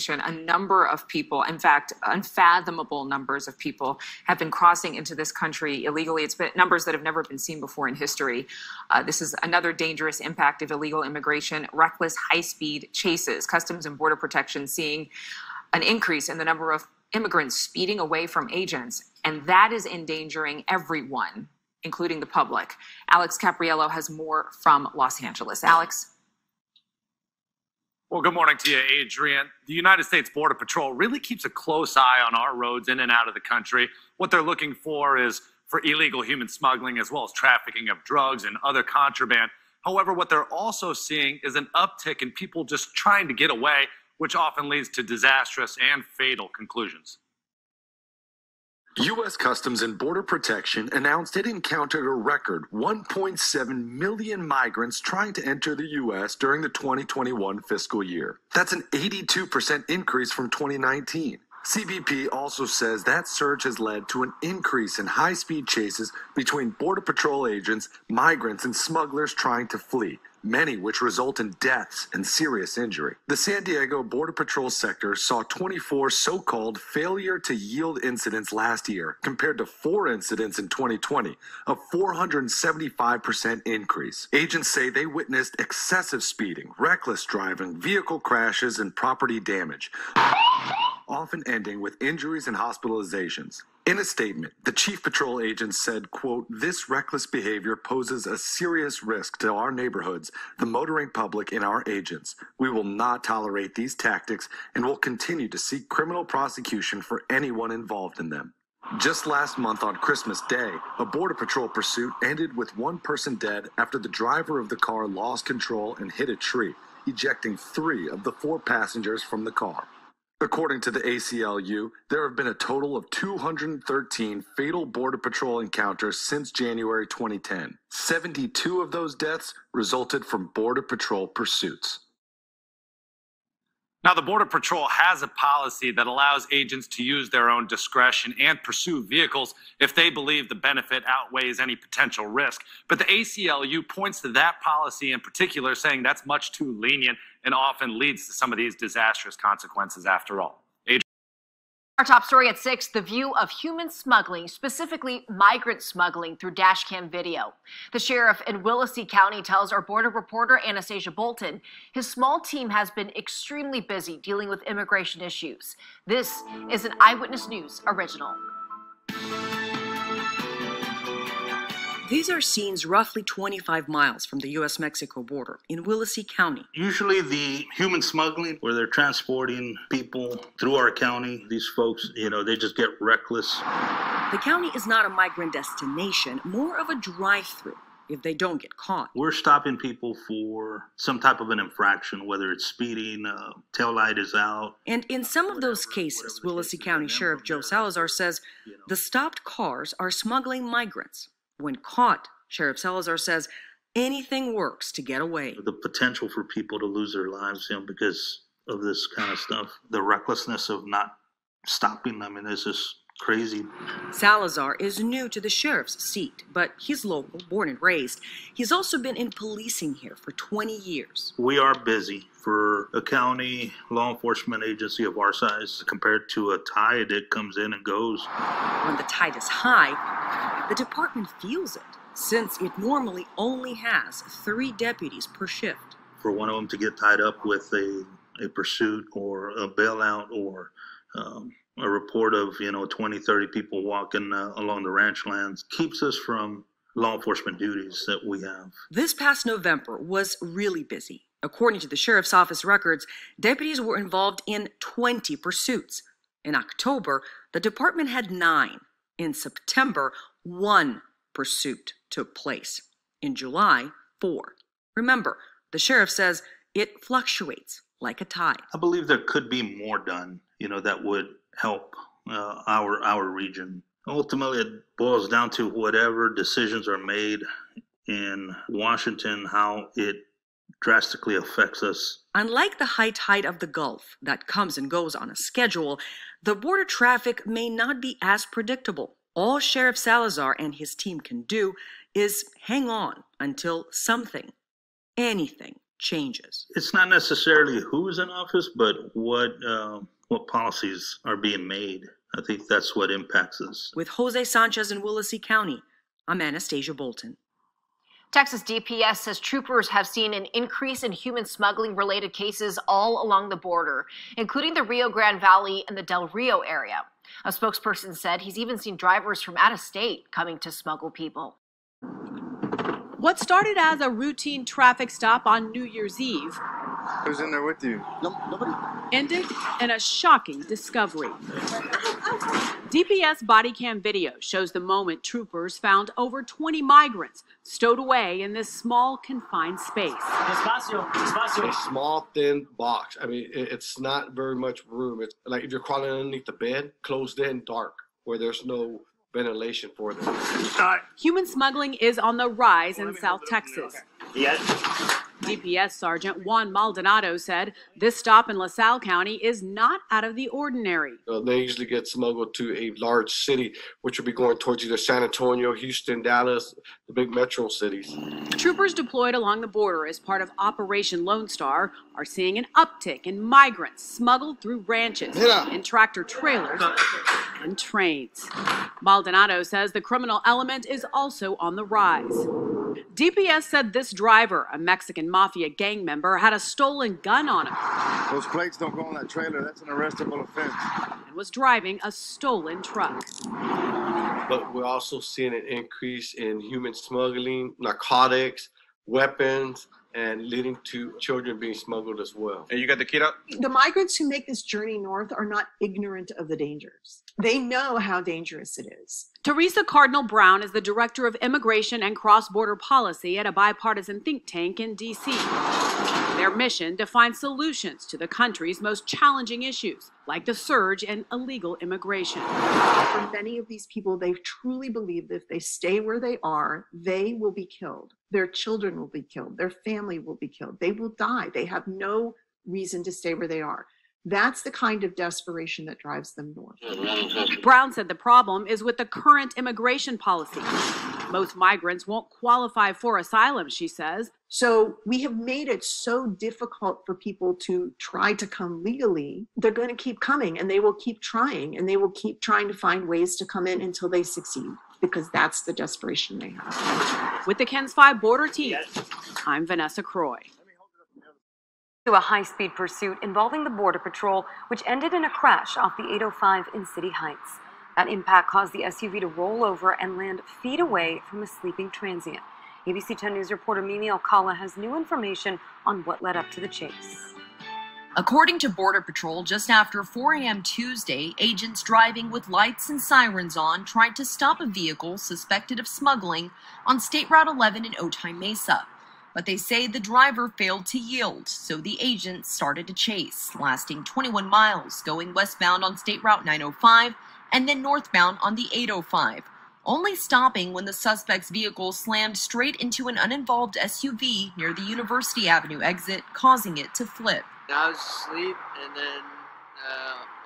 A number of people, in fact, unfathomable numbers of people have been crossing into this country illegally. It's been numbers that have never been seen before in history. This is another dangerous impact of illegal immigration, reckless high-speed chases. Customs and Border Protection seeing an increase in the number of immigrants speeding away from agents, and that is endangering everyone, including the public. Alex Capriello has more from Los Angeles. Alex? Well, good morning to you, Adrian. The United States Border Patrol really keeps a close eye on our roads in and out of the country. What they're looking for is for illegal human smuggling as well as trafficking of drugs and other contraband. However, what they're also seeing is an uptick in people just trying to get away, which often leads to disastrous and fatal conclusions. U.S. Customs and Border Protection announced it encountered a record 1.7 million migrants trying to enter the U.S. during the 2021 fiscal year. That's an 82% increase from 2019. CBP also says that surge has led to an increase in high-speed chases between Border Patrol agents, migrants, and smugglers trying to flee, many which result in deaths and serious injury. The San Diego Border Patrol sector saw 24 so-called failure to yield incidents last year, compared to 4 incidents in 2020, a 475% increase. Agents say they witnessed excessive speeding, reckless driving, vehicle crashes, and property damage, often ending with injuries and hospitalizations. In a statement, the chief patrol agent said, quote, "This reckless behavior poses a serious risk to our neighborhoods, the motoring public, and our agents. We will not tolerate these tactics and will continue to seek criminal prosecution for anyone involved in them." Just last month on Christmas Day, a Border Patrol pursuit ended with 1 person dead after the driver of the car lost control and hit a tree, ejecting 3 of the 4 passengers from the car. According to the ACLU, there have been a total of 213 fatal Border Patrol encounters since January 2010. 72 of those deaths resulted from Border Patrol pursuits. Now, the Border Patrol has a policy that allows agents to use their own discretion and pursue vehicles if they believe the benefit outweighs any potential risk. But the ACLU points to that policy in particular, saying that's much too lenient and often leads to some of these disastrous consequences after all. Our top story at 6, the view of human smuggling, specifically migrant smuggling through dashcam video. The sheriff in Willacy County tells our border reporter Anastasia Bolton his small team has been extremely busy dealing with immigration issues. This is an Eyewitness News original. These are scenes roughly 25 miles from the U.S.-Mexico border in Willacy County. Usually the human smuggling, where they're transporting people through our county, these folks, they just get reckless. The county is not a migrant destination, more of a drive-through if they don't get caught. We're stopping people for some type of an infraction, whether it's speeding, tail light is out. And in some of those cases, Willacy County Sheriff Joe Salazar says the stopped cars are smuggling migrants. When caught, Sheriff Salazar says anything works to get away. The potential for people to lose their lives, because of this kind of stuff. The recklessness of not stopping them, is just crazy. Salazar is new to the sheriff's seat, but he's local, born and raised. He's also been in policing here for 20 years. We are busy. For a county law enforcement agency of our size, compared to a tide, it comes in and goes. When the tide is high, the department feels it, since it normally only has 3 deputies per shift. For one of them to get tied up with a pursuit or a bailout or a report of 20, 30 people walking along the ranch lands keeps us from law enforcement duties that we have. This past November was really busy. According to the sheriff's office records, deputies were involved in 20 pursuits. In October, the department had 9. In September, 1 pursuit took place. In July, 4. Remember, the sheriff says it fluctuates like a tide. I believe there could be more done, that would help our region. Ultimately, it boils down to whatever decisions are made in Washington, how it drastically affects us. Unlike the high tide of the Gulf that comes and goes on a schedule, the border traffic may not be as predictable. All Sheriff Salazar and his team can do is hang on until something, anything, changes. It's not necessarily who's in office, but what policies are being made. I think that's what impacts us. With Jose Sanchez in Willacy County, I'm Anastasia Bolton. Texas DPS says troopers have seen an increase in human smuggling related cases all along the border, including the Rio Grande Valley and the Del Rio area. A spokesperson said he's even seen drivers from out of state coming to smuggle people. What started as a routine traffic stop on New Year's Eve Who's in there with you? Nobody. ended in a shocking discovery. DPS body cam video shows the moment troopers found over 20 migrants stowed away in this small, confined space. A small, thin box. I mean, it's not very much room. It's like if you're crawling underneath the bed, closed in, dark, where there's no ventilation for them. Human smuggling is on the rise in South Texas. DPS Sergeant Juan Maldonado said this stop in LaSalle County is not out of the ordinary. They usually get smuggled to a large city, which will be going towards either San Antonio, Houston, Dallas, the big metro cities. Troopers deployed along the border as part of Operation Lone Star are seeing an uptick in migrants smuggled through ranches, in tractor trailers, and trains. Maldonado says the criminal element is also on the rise. DPS said this driver, a Mexican mafia gang member, had a stolen gun on him. Those plates don't go on that trailer. That's an arrestable offense. And was driving a stolen truck. But we're also seeing an increase in human smuggling, narcotics, weapons, and leading to children being smuggled as well. And you got the kid up? The migrants who make this journey north are not ignorant of the dangers. They know how dangerous it is. Teresa Cardinal Brown is the director of immigration and cross-border policy at a bipartisan think tank in D.C. Their mission to find solutions to the country's most challenging issues, like the surge in illegal immigration. For many of these people, they truly believe that if they stay where they are, they will be killed. Their children will be killed. Their family will be killed. They will die. They have no reason to stay where they are. That's the kind of desperation that drives them north. Brown said the problem is with the current immigration policy. Most migrants won't qualify for asylum, she says. So we have made it so difficult for people to try to come legally. They're going to keep coming, and they will keep trying, and they will keep trying to find ways to come in until they succeed, because that's the desperation they have. With the KENS 5 border team, I'm Vanessa Croy. To a high-speed pursuit involving the Border Patrol, which ended in a crash off the 805 in City Heights. That impact caused the SUV to roll over and land feet away from a sleeping transient. ABC 10 News reporter Mimi Alcala has new information on what led up to the chase. According to Border Patrol, just after 4 a.m. Tuesday, agents driving with lights and sirens on tried to stop a vehicle suspected of smuggling on State Route 11 in Otay Mesa. But they say the driver failed to yield, so the agents started a chase, lasting 21 miles, going westbound on State Route 905 and then northbound on the 805, only stopping when the suspect's vehicle slammed straight into an uninvolved SUV near the University Avenue exit, causing it to flip. I was asleep, and then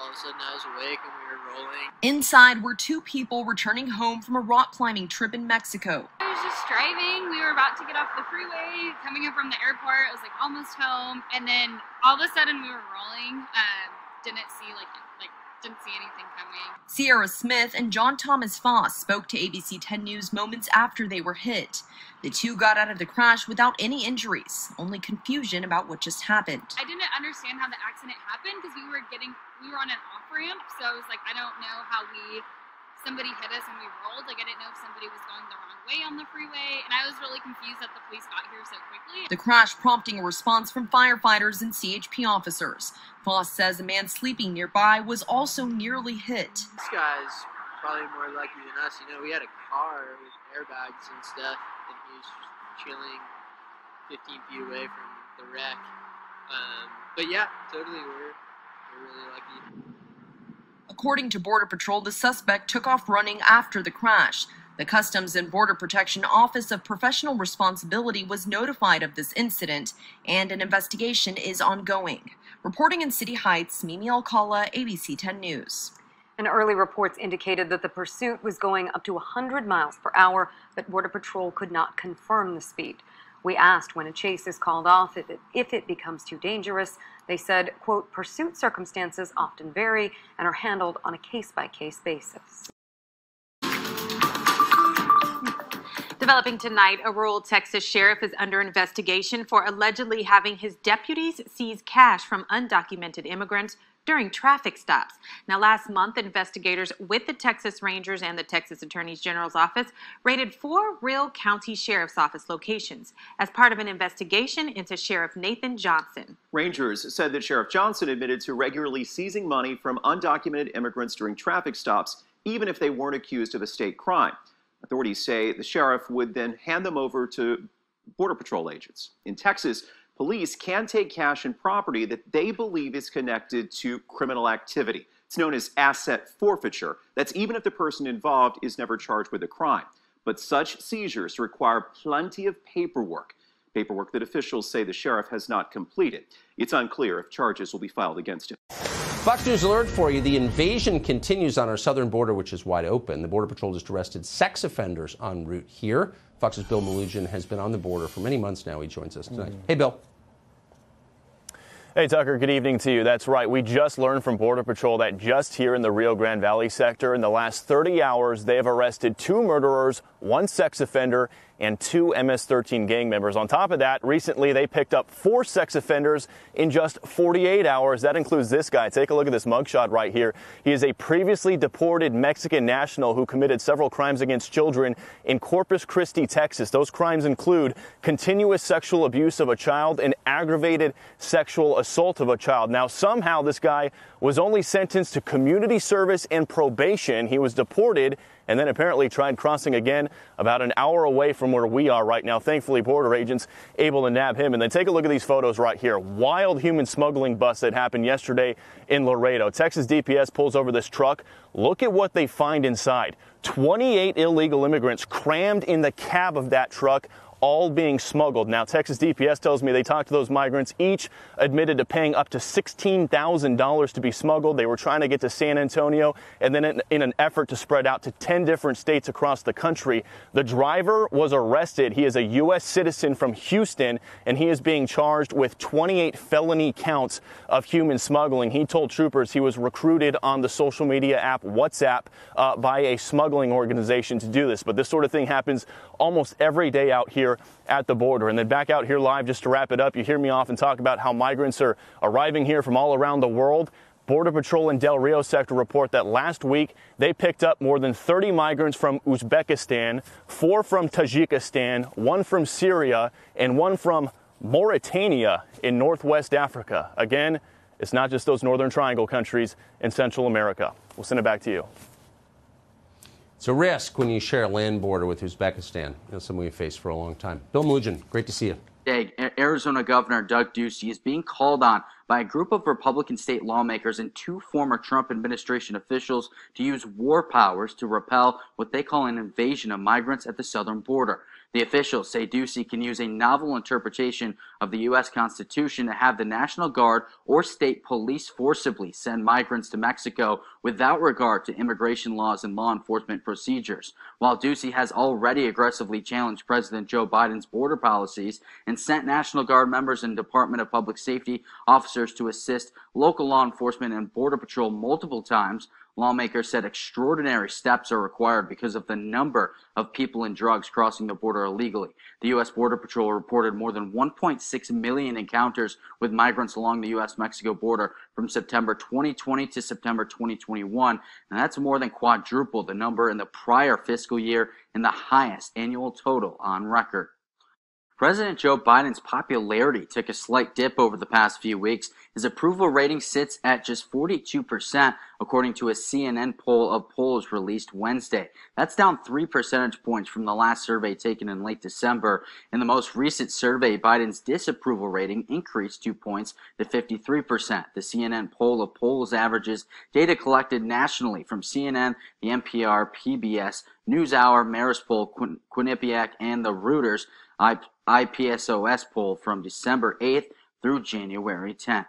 all of a sudden I was awake and we were rolling. Inside were two people returning home from a rock climbing trip in Mexico. I was just driving. We were about to get off the freeway, coming in from the airport. I was like almost home, and then all of a sudden we were rolling. Didn't see anything coming. Sierra Smith and John Thomas Foss spoke to ABC 10 News moments after they were hit. The two got out of the crash without any injuries, only confusion about what just happened. I didn't understand how the accident happened because we were on an off ramp, so I was like, I don't know how somebody hit us and we rolled. Like, I didn't know if somebody was going the wrong way on the freeway, and I was really confused that the police got here so quickly. The crash prompting a response from firefighters and CHP officers. Foss says a man sleeping nearby was also nearly hit. This guy's probably more lucky than us. You know, we had a car with airbags and stuff, and he was just chilling 15 feet away from the wreck. But yeah, totally, we're really lucky. According to Border Patrol, the suspect took off running after the crash. The Customs and Border Protection Office of Professional Responsibility was notified of this incident, and an investigation is ongoing. Reporting in City Heights, Mimi Alcala, ABC 10 News. And early reports indicated that the pursuit was going up to 100 miles per hour, but Border Patrol could not confirm the speed. We asked when a chase is called off if it becomes too dangerous. They said, quote, pursuit circumstances often vary and are handled on a case-by-case basis. Developing tonight, a rural Texas sheriff is under investigation for allegedly having his deputies seize cash from undocumented immigrants during traffic stops. Now, last month, investigators with the Texas Rangers and the Texas Attorney General's office raided 4 Real County Sheriff's Office locations as part of an investigation into Sheriff Nathan Johnson. Rangers said that Sheriff Johnson admitted to regularly seizing money from undocumented immigrants during traffic stops, even if they weren't accused of a state crime. Authorities say the sheriff would then hand them over to Border Patrol agents. In Texas, police can take cash and property that they believe is connected to criminal activity. It's known as asset forfeiture. That's even if the person involved is never charged with a crime. But such seizures require plenty of paperwork that officials say the sheriff has not completed. It's unclear if charges will be filed against him. Fox News alert for you. The invasion continues on our southern border, which is wide open. The Border Patrol just arrested sex offenders en route here. Fox's Bill Melugin has been on the border for many months now. He joins us tonight. Hey, Bill. Hey, Tucker, good evening to you. That's right. We just learned from Border Patrol that just here in the Rio Grande Valley sector, in the last 30 hours, they have arrested 2 murderers, 1 sex offender, and 2 MS-13 gang members. On top of that, recently they picked up 4 sex offenders in just 48 hours. That includes this guy. Take a look at this mugshot right here. He is a previously deported Mexican national who committed several crimes against children in Corpus Christi, Texas. Those crimes include continuous sexual abuse of a child and aggravated sexual assault of a child. Now, somehow this guy was only sentenced to community service and probation. He was deported and then apparently tried crossing again about an hour away from where we are right now. Thankfully, border agents able to nab him. And then take a look at these photos right here. Wild human smuggling bust that happened yesterday in Laredo. Texas DPS pulls over this truck. Look at what they find inside. 28 illegal immigrants crammed in the cab of that truck, all being smuggled. Now, Texas DPS tells me they talked to those migrants. Each admitted to paying up to $16,000 to be smuggled. They were trying to get to San Antonio, and then in an effort to spread out to 10 different states across the country. The driver was arrested. He is a U.S. citizen from Houston, and he is being charged with 28 felony counts of human smuggling. He told troopers he was recruited on the social media app WhatsApp by a smuggling organization to do this. But this sort of thing happens almost every day out here at the border. And then back out here live, just to wrap it up, you hear me often talk about how migrants are arriving here from all around the world. Border Patrol in Del Rio Sector report that last week they picked up more than 30 migrants from Uzbekistan, 4 from Tajikistan, 1 from Syria, and 1 from Mauritania in Northwest Africa. Again, it's not just those Northern Triangle countries in Central America. We'll send it back to you. It's a risk when you share a land border with Uzbekistan. Something we've faced for a long time. Bill Melugin, great to see you. Arizona Governor Doug Ducey is being called on by a group of Republican state lawmakers and 2 former Trump administration officials to use war powers to repel what they call an invasion of migrants at the southern border. The officials say Ducey can use a novel interpretation of the U.S. Constitution to have the National Guard or state police forcibly send migrants to Mexico without regard to immigration laws and law enforcement procedures. While Ducey has already aggressively challenged President Joe Biden's border policies and sent National Guard members and Department of Public Safety officers to assist local law enforcement and Border Patrol multiple times, lawmakers said extraordinary steps are required because of the number of people and drugs crossing the border illegally. The U.S. Border Patrol reported more than 1.6 million encounters with migrants along the U.S.-Mexico border from September 2020 to September 2021, and that's more than quadruple the number in the prior fiscal year and the highest annual total on record. President Joe Biden's popularity took a slight dip over the past few weeks. His approval rating sits at just 42%, according to a CNN poll of polls released Wednesday. That's down 3 percentage points from the last survey taken in late December. In the most recent survey, Biden's disapproval rating increased 2 points to 53%. The CNN poll of polls averages data collected nationally from CNN, the NPR, PBS, NewsHour, Marist Poll, Quinnipiac, and the Reuters IPSOS poll from December 8th through January 10th.